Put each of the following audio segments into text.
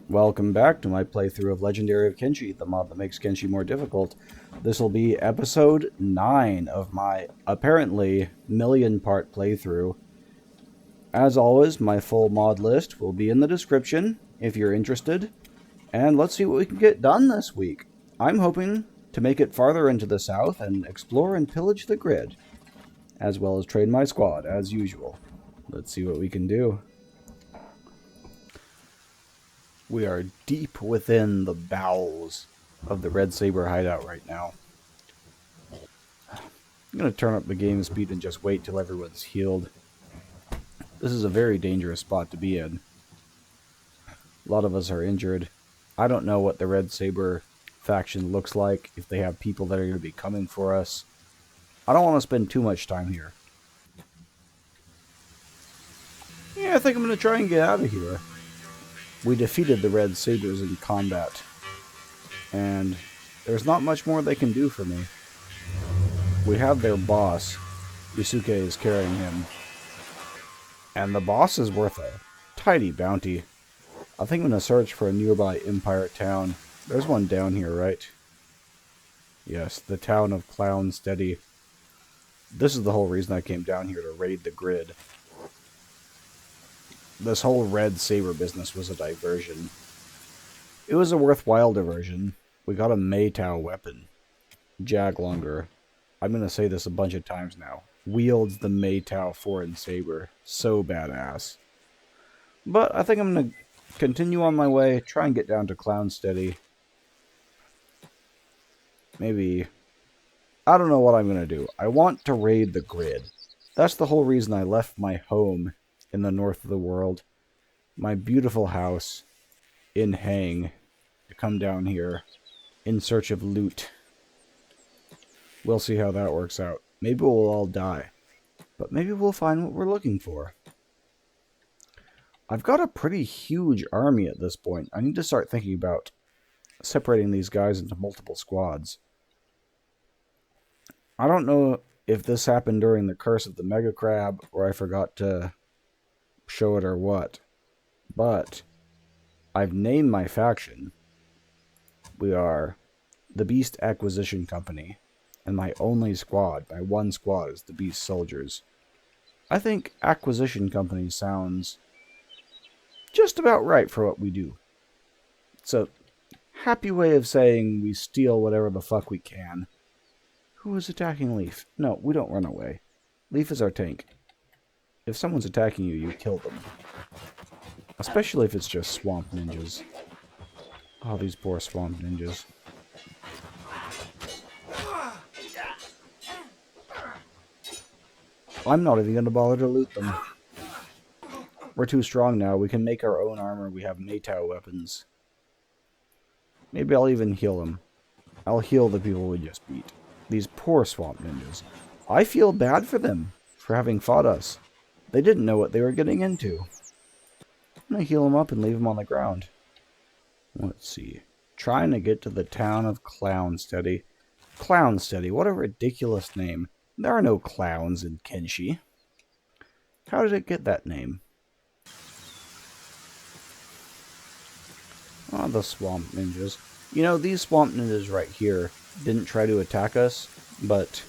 Welcome back to my playthrough of Legendary of Kenshi, the mod that makes Kenshi more difficult. This will be episode 9 of my, apparently, million-part playthrough. As always, my full mod list will be in the description, if you're interested. And let's see what we can get done this week. I'm hoping to make it farther into the south and explore and pillage the grid, as well as train my squad, as usual. Let's see what we can do. We are deep within the bowels of the Red Saber hideout right now. I'm going to turn up the game speed and just wait till everyone's healed. This is a very dangerous spot to be in. A lot of us are injured. I don't know what the Red Saber faction looks like, if they have people that are going to be coming for us. I don't want to spend too much time here. Yeah, I think I'm going to try and get out of here. We defeated the Red Sabers in combat, and there's not much more they can do for me. We have their boss. Yusuke is carrying him. And the boss is worth a tidy bounty. I think I'm going to search for a nearby Empire town. There's one down here, right? Yes, the town of Clown Steady. This is the whole reason I came down here, to raid the grid. This whole Red Saber business was a diversion. It was a worthwhile diversion. We got a Maytao weapon. Jaglonger. I'm going to say this a bunch of times now. Wields the Maytao foreign saber. So badass. But I think I'm going to continue on my way. Try and get down to Clown Steady. Maybe. I don't know what I'm going to do. I want to raid the grid. That's the whole reason I left my home in the north of the world. My beautiful house in Hang. To come down here in search of loot. We'll see how that works out. Maybe we'll all die. But maybe we'll find what we're looking for. I've got a pretty huge army at this point. I need to start thinking about separating these guys into multiple squads. I don't know if this happened during the Curse of the Mega Crab, or I forgot to show it or what. But I've named my faction. We are the Beast Acquisition Company. And my only squad, my one squad, is the Beast Soldiers. I think Acquisition Company sounds just about right for what we do. It's a happy way of saying we steal whatever the fuck we can. Who is attacking Leaf? No, we don't run away. Leaf is our tank. If someone's attacking you, you kill them. Especially if it's just swamp ninjas. Oh, these poor swamp ninjas. I'm not even going to bother to loot them. We're too strong now. We can make our own armor. We have Maytao weapons. Maybe I'll even heal them. I'll heal the people we just beat. These poor swamp ninjas. I feel bad for them for having fought us. They didn't know what they were getting into. I'm going to heal them up and leave them on the ground. Let's see. Trying to get to the town of Clown Steady. Clown Steady, what a ridiculous name. There are no clowns in Kenshi. How did it get that name? Oh, the swamp ninjas. You know, these swamp ninjas right here didn't try to attack us, but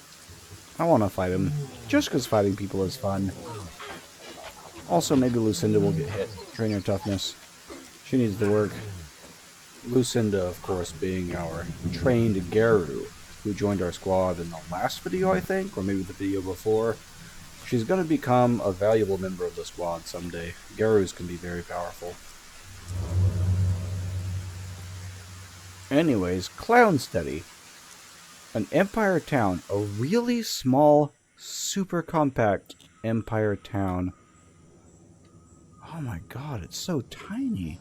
I want to fight them, just because fighting people is fun. Also, maybe Lucinda will get hit. Train her toughness. She needs the work. Lucinda, of course, being our trained Garu, who joined our squad in the last video, I think, or maybe the video before. She's going to become a valuable member of the squad someday. Garus can be very powerful. Anyways, Clown Steady. An Empire town. A really small, super compact Empire town. Oh my god, it's so tiny.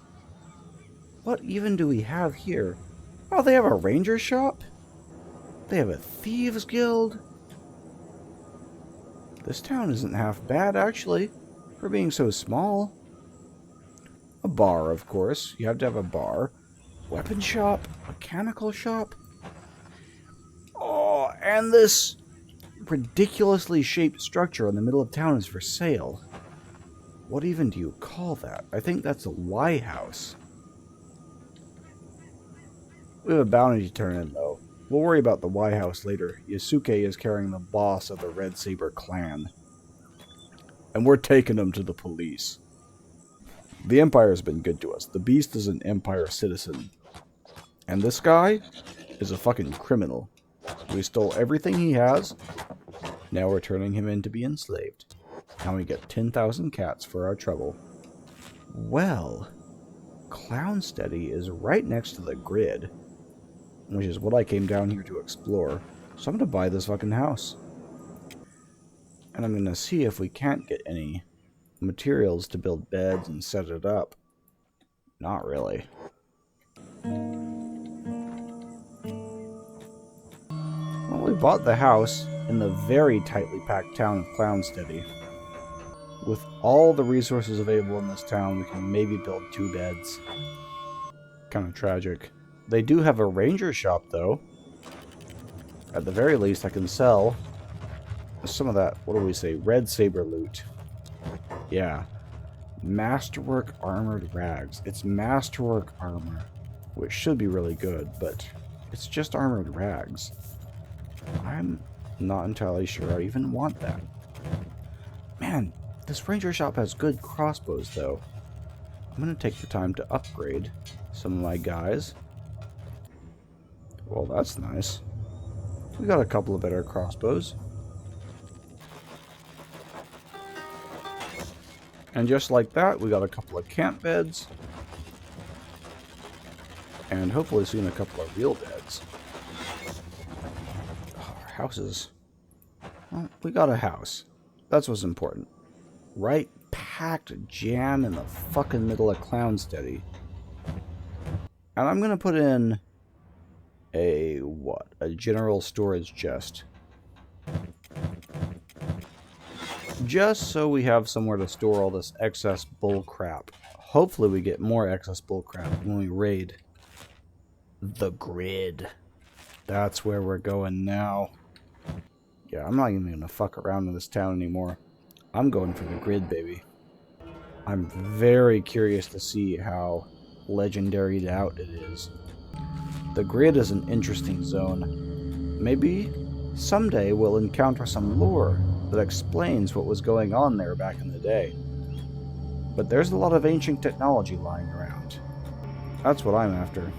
What even do we have here? Oh, they have a ranger shop? They have a thieves guild? This town isn't half bad, actually, for being so small. A bar, of course. You have to have a bar. Weapon shop. Mechanical shop. Oh, and this ridiculously shaped structure in the middle of town is for sale. What even do you call that? I think that's a Y house. We have a bounty to turn in, though. We'll worry about the White House later. Yasuke is carrying the boss of the Red Saber clan. And we're taking him to the police. The Empire's been good to us. The Beast is an Empire citizen. And this guy is a fucking criminal. We stole everything he has. Now we're turning him in to be enslaved. And we get 10,000 cats for our trouble. Well, Clownsteady is right next to the grid, which is what I came down here to explore. So I'm going to buy this fucking house. And I'm going to see if we can't get any materials to build beds and set it up. Not really. Well, we bought the house in the very tightly packed town of Clownsteady. With all the resources available in this town, we can maybe build 2 beds. Kind of tragic. They do have a ranger shop, though. At the very least, I can sell some of that, what do we say, Red Saber loot. Yeah. Masterwork Armored Rags. It's Masterwork Armor, which should be really good, but it's just Armored Rags. I'm not entirely sure I even want that. Man, this ranger shop has good crossbows, though. I'm going to take the time to upgrade some of my guys. Well, that's nice. We got a couple of better crossbows. And just like that, we got a couple of camp beds. And hopefully soon a couple of real beds. Oh, our houses. Well, we got a house. That's what's important. Right packed jam in the fucking middle of Clownsteady. And I'm going to put in a, what? A general storage chest. Just so we have somewhere to store all this excess bull crap. Hopefully we get more excess bull crap when we raid the grid. That's where we're going now. Yeah, I'm not even going to fuck around in this town anymore. I'm going for the grid, baby. I'm very curious to see how legendaried out it is. The grid is an interesting zone. Maybe someday we'll encounter some lore that explains what was going on there back in the day. But there's a lot of ancient technology lying around. That's what I'm after.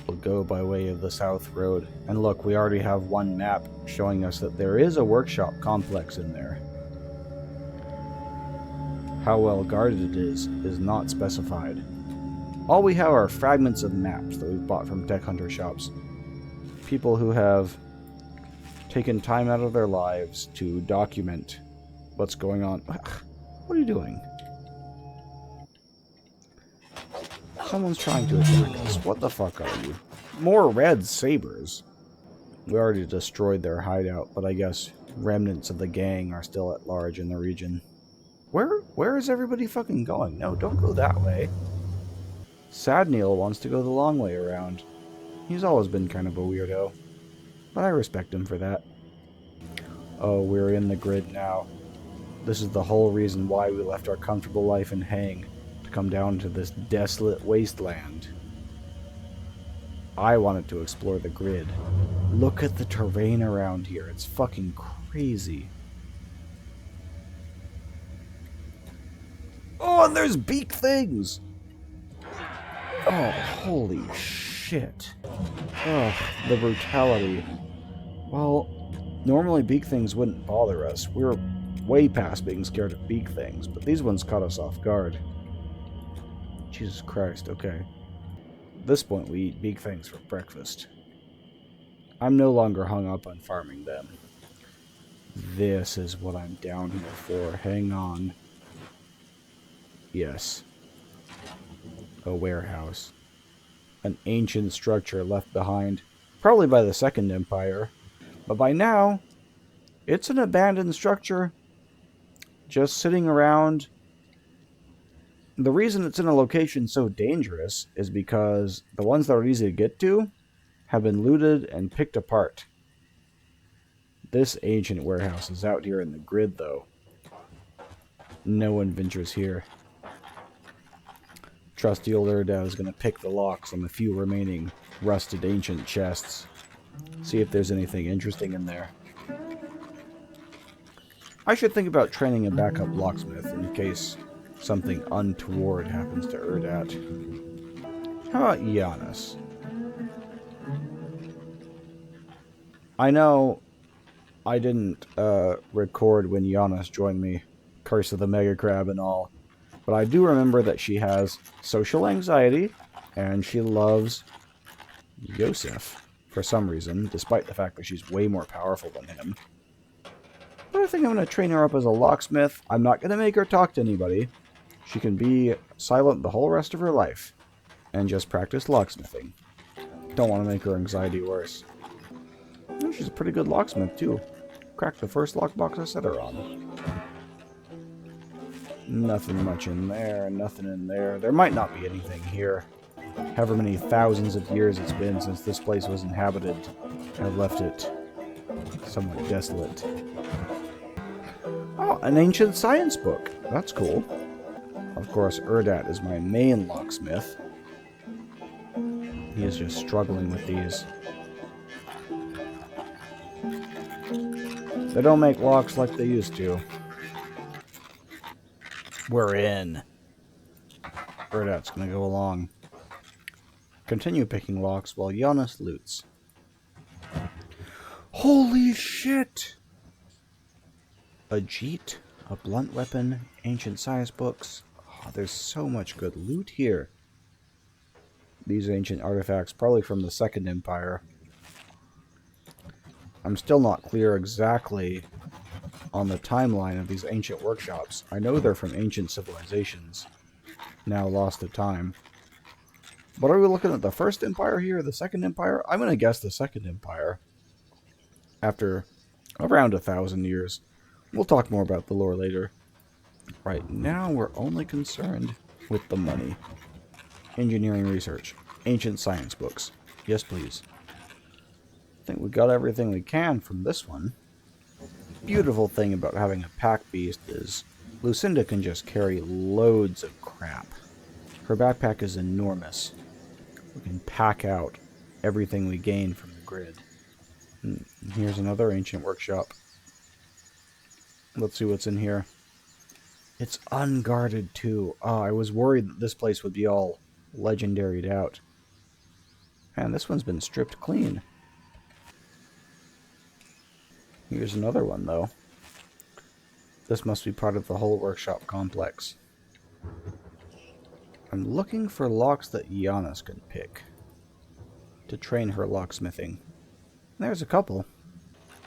We'll go by way of the South Road. And look, we already have one map showing us that there is a workshop complex in there. How well guarded it is not specified. All we have are fragments of maps that we've bought from tech hunter shops. People who have taken time out of their lives to document what's going on. What are you doing? Someone's trying to attack us. What the fuck are you? More red sabers. We already destroyed their hideout, but I guess remnants of the gang are still at large in the region. Where is everybody fucking going? No, don't go that way. Sadneil wants to go the long way around. He's always been kind of a weirdo, but I respect him for that. Oh, we're in the grid now. This is the whole reason why we left our comfortable life in Hang, to come down to this desolate wasteland. I wanted to explore the grid. Look at the terrain around here. It's fucking crazy. Oh, and there's beak things! Oh, holy shit. Oh, the brutality. Well, normally beak things wouldn't bother us. We're way past being scared of beak things, but these ones caught us off guard. Jesus Christ, okay. At this point, we eat beak things for breakfast. I'm no longer hung up on farming them. This is what I'm down here for. Hang on. Yes. A warehouse. An ancient structure left behind, probably by the Second Empire. But by now, it's an abandoned structure, just sitting around. The reason it's in a location so dangerous is because the ones that are easy to get to have been looted and picked apart. This ancient warehouse is out here in the grid, though. No one ventures here. Trusty old Erda is going to pick the locks on the few remaining rusted ancient chests. See if there's anything interesting in there. I should think about training a backup locksmith in case something untoward happens to Erdat. How about Giannis? I know I didn't record when Giannis joined me, Curse of the Mega Crab and all, but I do remember that she has social anxiety, and she loves Yosef for some reason, despite the fact that she's way more powerful than him. But I think I'm going to train her up as a locksmith. I'm not going to make her talk to anybody. She can be silent the whole rest of her life and just practice locksmithing. Don't want to make her anxiety worse. And she's a pretty good locksmith, too. Cracked the first lockbox I set her on. Nothing much in there, nothing in there. There might not be anything here. However many thousands of years it's been since this place was inhabited, I've left it somewhat desolate. Oh, an ancient science book. That's cool. Of course, Erdat is my main locksmith. He is just struggling with these. They don't make locks like they used to. We're in. Erdat's gonna go along. Continue picking locks while Giannis loots. Holy shit! A jeet, a blunt weapon, ancient science books. Oh, there's so much good loot here. These ancient artifacts, probably from the Second Empire. I'm still not clear exactly on the timeline of these ancient workshops. I know they're from ancient civilizations, now lost to time. But are we looking at the First Empire here, or the Second Empire? I'm going to guess the Second Empire. After around 1,000 years. We'll talk more about the lore later. Right now, we're only concerned with the money. Engineering research. Ancient science books. Yes, please. I think we got everything we can from this one. Beautiful thing about having a pack beast is Lucinda can just carry loads of crap. Her backpack is enormous. We can pack out everything we gain from the grid. And here's another ancient workshop. Let's see what's in here. It's unguarded too. Oh, I was worried that this place would be all legendaried out. Man, this one's been stripped clean. Here's another one, though. This must be part of the whole workshop complex. I'm looking for locks that Giannis can pick to train her locksmithing. There's a couple.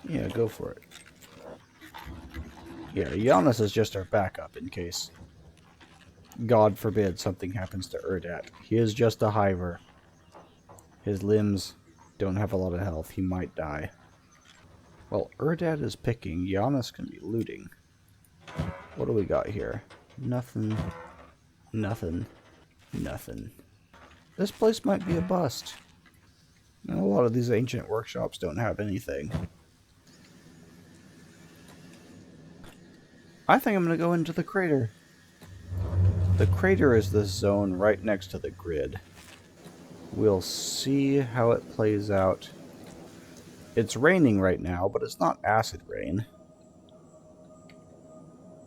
Yeah, go for it. Yeah, Giannis is just our backup in case, God forbid, something happens to Erdat. He is just a hiver. His limbs don't have a lot of health. He might die. Well, Erdat is picking. Giannis can be looting. What do we got here? Nothing. Nothing. Nothing. This place might be a bust. A lot of these ancient workshops don't have anything. I think I'm going to go into the crater. The crater is this zone right next to the grid. We'll see how it plays out. It's raining right now, but it's not acid rain.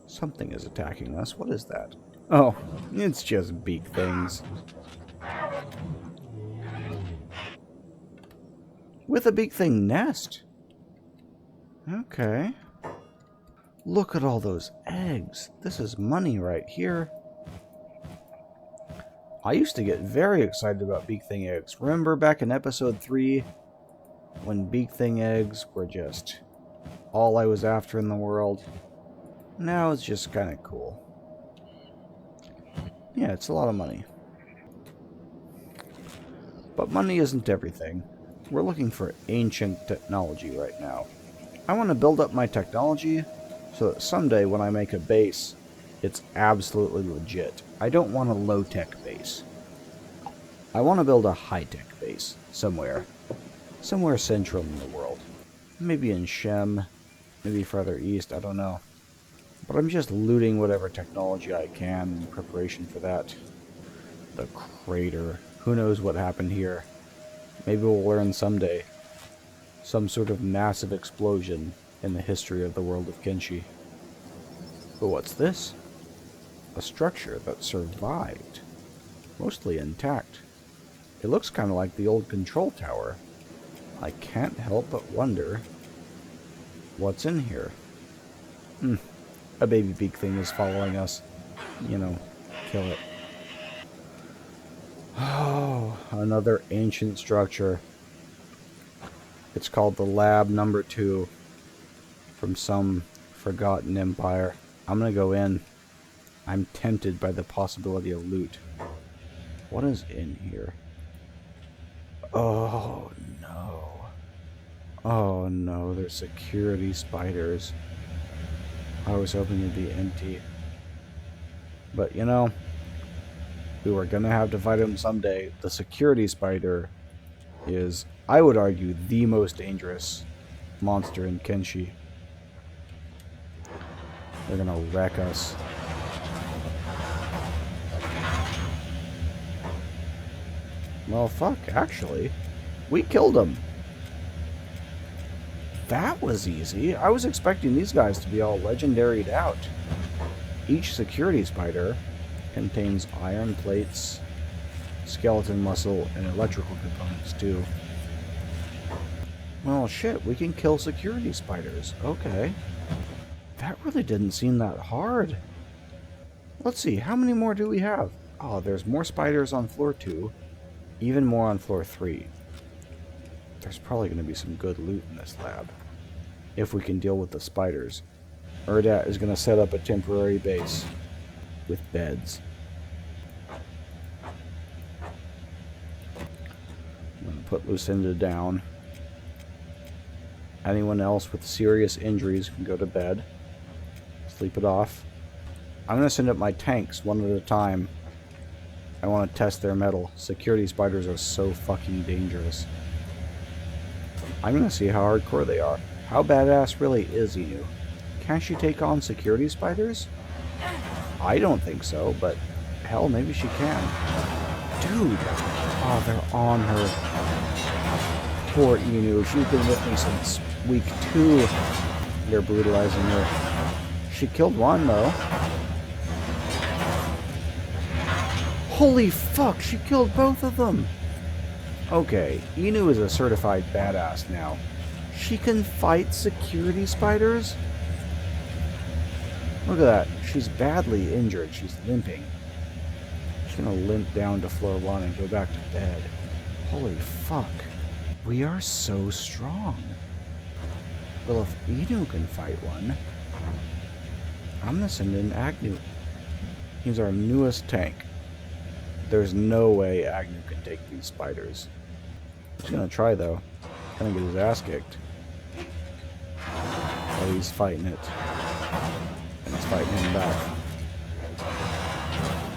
Something is attacking us. What is that? Oh, it's just beak things. With a beak thing nest. Okay. Look at all those eggs. This is money right here. I used to get very excited about beak thing eggs. Remember back in episode 3 when beak thing eggs were just all I was after in the world? Now it's just kind of cool. Yeah, it's a lot of money. But money isn't everything. We're looking for ancient technology right now. I want to build up my technology so that someday when I make a base, it's absolutely legit. I don't want a low-tech base. I want to build a high-tech base somewhere. Somewhere central in the world. Maybe in Shem, maybe further east, I don't know. But I'm just looting whatever technology I can in preparation for that. The crater. Who knows what happened here? Maybe we'll learn someday. Some sort of massive explosion in the history of the world of Kenshi. But what's this? A structure that survived. Mostly intact. It looks kind of like the old control tower. I can't help but wonder what's in here. A baby beak thing is following us. You know, kill it. Oh, another ancient structure. It's called the Lab Number 2 from some forgotten empire. I'm gonna go in. I'm tempted by the possibility of loot. What is in here? Oh no. Oh no, there's security spiders. I was hoping it'd be empty. But you know, we were gonna have to fight him someday. The security spider is, I would argue, the most dangerous monster in Kenshi. They're gonna wreck us. Well, fuck, actually. We killed him. That was easy. I was expecting these guys to be all legendaried out. Each security spider contains iron plates, skeleton muscle, and electrical components too. Well, shit, we can kill security spiders. Okay. That really didn't seem that hard. Let's see, how many more do we have? Oh, there's more spiders on floor 2. Even more on floor 3. There's probably going to be some good loot in this lab. If we can deal with the spiders. Erdat is going to set up a temporary base with beds. I'm going to put Lucinda down. Anyone else with serious injuries can go to bed. Sleep it off. I'm going to send up my tanks one at a time. I want to test their mettle. Security spiders are so fucking dangerous. I'm going to see how hardcore they are. How badass really is Inu? Can she take on security spiders? I don't think so, but hell, maybe she can. Dude! Oh, they're on her. Poor Inu. She's been with me since week 2. They're brutalizing her. She killed one, though. Holy fuck, she killed both of them! Okay, Inu is a certified badass now. She can fight security spiders? Look at that. She's badly injured. She's limping. She's gonna limp down to floor 1 and go back to bed. Holy fuck. We are so strong. Well, if Inu can fight one, I'm gonna send in Agnew. He's our newest tank. There's no way Agnew can take these spiders. He's gonna try, though. Gonna get his ass kicked. Oh, he's fighting it. And it's fighting him back.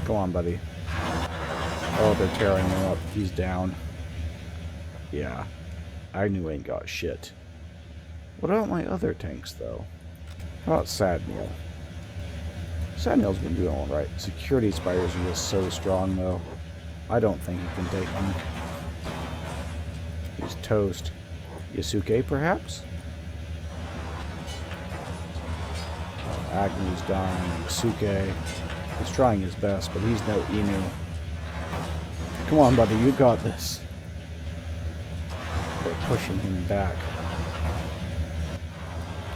Go on, buddy. Oh, they're tearing him up. He's down. Yeah. Agnew ain't got shit. What about my other tanks, though? How about Sadmeal? Sadmeal's been doing alright. Security spiders are just so strong, though. I don't think he can take them. He's toast. Yasuke, perhaps? Oh, Agnew's dying. Yasuke. He's trying his best, but he's no Inu. Come on, buddy, you got this. They're pushing him back.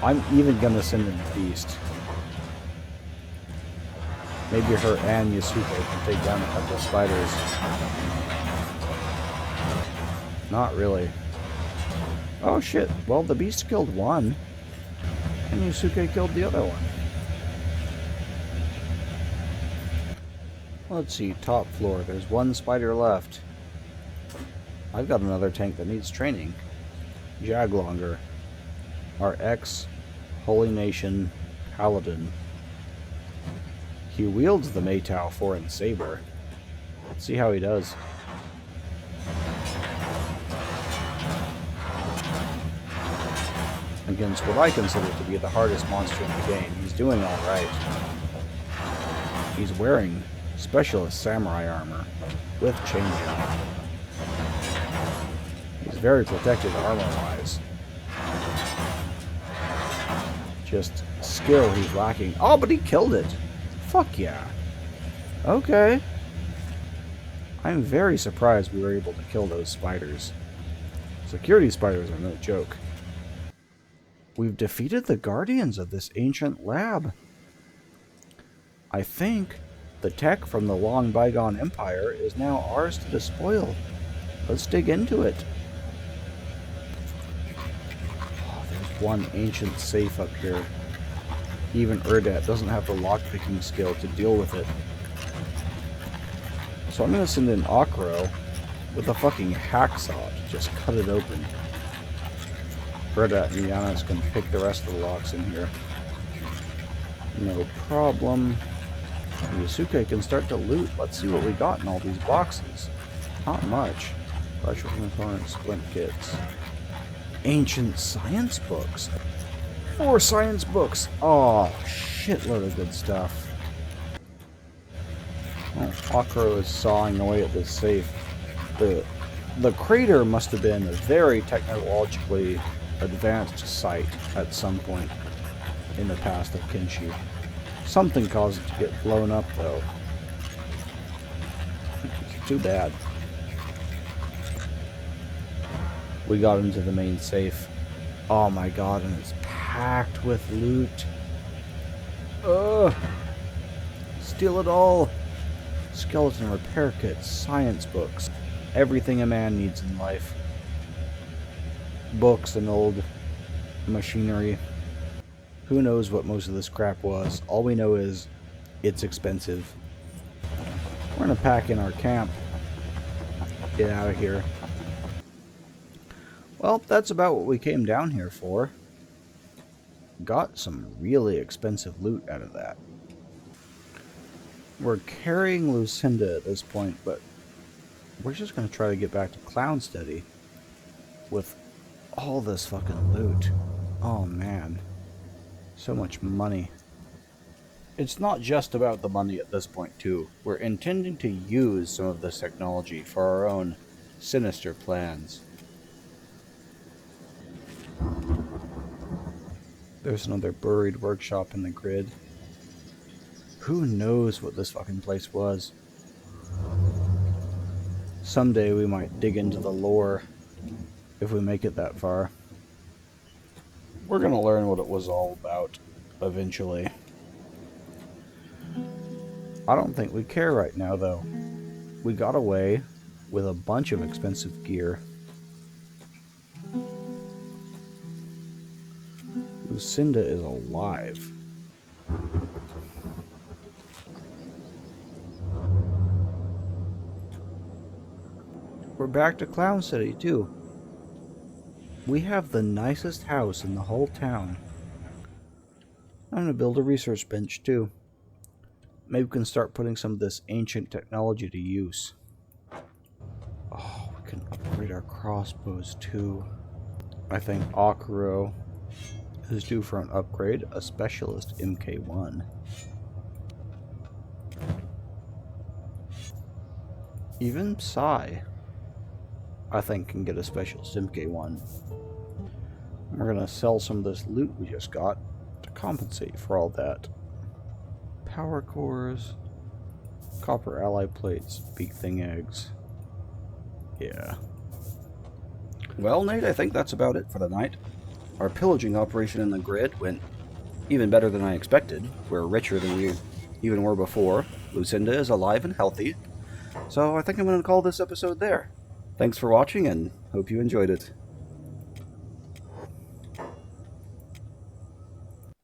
I'm even gonna send in the Beast. Maybe her and Yasuke can take down a couple of spiders. Not really. Oh shit, well the Beast killed one. And Yasuke killed the other one. Let's see, top floor. There's one spider left. I've got another tank that needs training. Jaglonger. Our ex-Holy Nation Paladin. He wields the Maytao Foreign Saber. Let's see how he does. Against what I consider to be the hardest monster in the game, he's doing alright. He's wearing Specialist Samurai armor with chainmail. He's very protected armor-wise. Just skill he's lacking. Oh, but he killed it. Fuck yeah. Okay. I'm very surprised we were able to kill those spiders. Security spiders are no joke. We've defeated the guardians of this ancient lab. I think the tech from the long bygone empire is now ours to despoil. Let's dig into it. Oh, there's one ancient safe up here. Even Urdat doesn't have the lockpicking skill to deal with it. So I'm going to send in Akro with a fucking hacksaw to just cut it open. Urdat and Yanis can pick the rest of the locks in here. No problem. Yusuke can start to loot. Let's see what we got in all these boxes. Not much. Electrical components, splint kits. Ancient science books. 4 science books. Oh, shitload of good stuff. Oh, Akro is sawing away at this safe. The crater must have been a very technologically advanced site at some point in the past of Kenshi. Something caused it to get blown up, though. Too bad. We got into the main safe. Oh my god, and it's packed with loot. Ugh. Steal it all. Skeleton repair kits, science books, everything a man needs in life. Books and old machinery. Who knows what most of this crap was. All we know is it's expensive. We're gonna pack in our camp. Get out of here. Well, that's about what we came down here for. Got some really expensive loot out of that. We're carrying Lucinda at this point, but we're just going to try to get back to Clownsteady with all this fucking loot. Oh man. So much money. It's not just about the money at this point too. We're intending to use some of this technology for our own sinister plans. There's another buried workshop in the grid. Who knows what this fucking place was? Someday we might dig into the lore if we make it that far. We're gonna learn what it was all about eventually. I don't think we care right now though. We got away with a bunch of expensive gear. Lucinda is alive. We're back to Clown City, too. We have the nicest house in the whole town. I'm gonna build a research bench, too. Maybe we can start putting some of this ancient technology to use. Oh, we can upgrade our crossbows, too. I think Akuro is due for an upgrade, a specialist MK1. Even Psy, I think, can get a specialist MK1. We're gonna sell some of this loot we just got to compensate for all that. Power cores, copper ally plates, big thing eggs. Yeah. Well, Nate, I think that's about it for the night. Our pillaging operation in the grid went even better than I expected. We're richer than we even were before. Lucinda is alive and healthy. So I think I'm going to call this episode there. Thanks for watching and hope you enjoyed it.